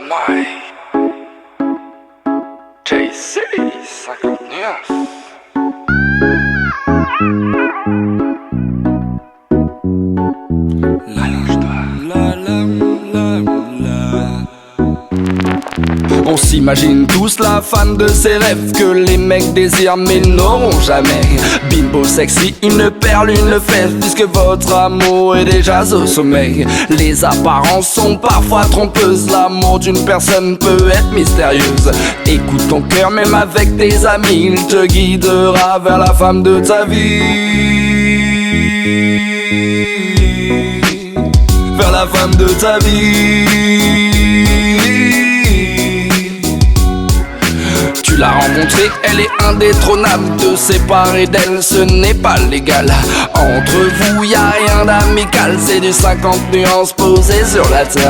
My JC 50 nuances. On s'imagine tous la femme de ses rêves que les mecs désirent mais n'auront jamais. Bimbo sexy, une perle, une fève, puisque votre amour est déjà au sommeil. Les apparences sont parfois trompeuses, l'amour d'une personne peut être mystérieuse. Écoute ton cœur, même avec tes amis, il te guidera vers la femme de ta vie. Vers la femme de ta vie. Tu l'as rencontrée, elle est indétrônable. Te séparer d'elle, ce n'est pas légal. Entre vous, y a rien d'amical. C'est du 50 nuances posées sur la table.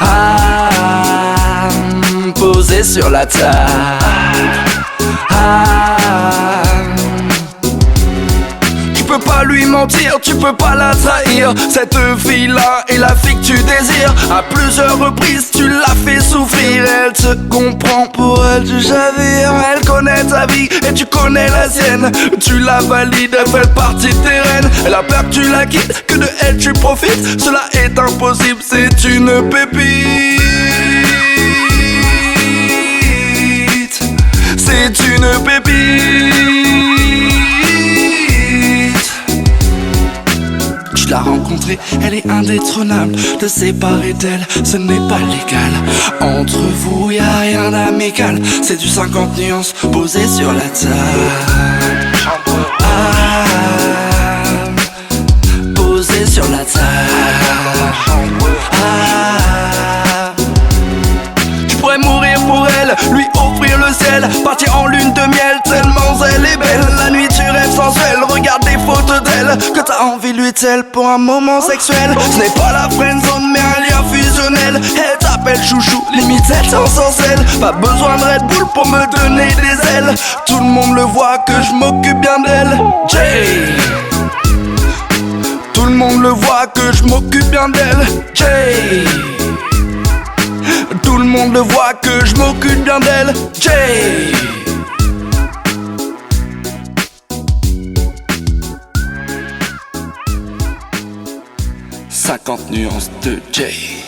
Ah, posées sur la table. Ah. Tu peux pas lui mentir, tu peux pas la trahir. Cette fille-là est la fille que tu désires. À plusieurs reprises tu l'as fait souffrir. Elle te comprend, pour elle tu chavires. Elle connaît ta vie et tu connais la sienne. Tu la valides, elle fait partie de tes rênes. Elle a peur que tu la quittes, que de elle tu profites. Cela est impossible, c'est une pépite. C'est une pépite. Tu l'as rencontrée, elle est indétrônable. Te séparer d'elle, ce n'est pas légal. Entre vous, y a rien d'amical. C'est du 50 nuances posé sur la table. Ah, posé sur la table. Ah, tu pourrais mourir pour elle, lui offrir le ciel, partir en lune de miel tellement elle est belle. La nuit tu rêves sensuel, regarde des photos d'elle que t'as envie lui telle pour un moment sexuel. Ce n'est pas la friendzone mais un lien fusionnel. Elle t'appelle chouchou, limite elle s'ensorcelle. Pas besoin de Red Bull pour me donner des ailes. Tout le monde le voit que je m'occupe bien d'elle. Jay. Tout le monde le voit que je m'occupe bien d'elle. Jay. Tout le monde le voit que je m'occupe bien d'elle. Jay. 50 nuances de Jay.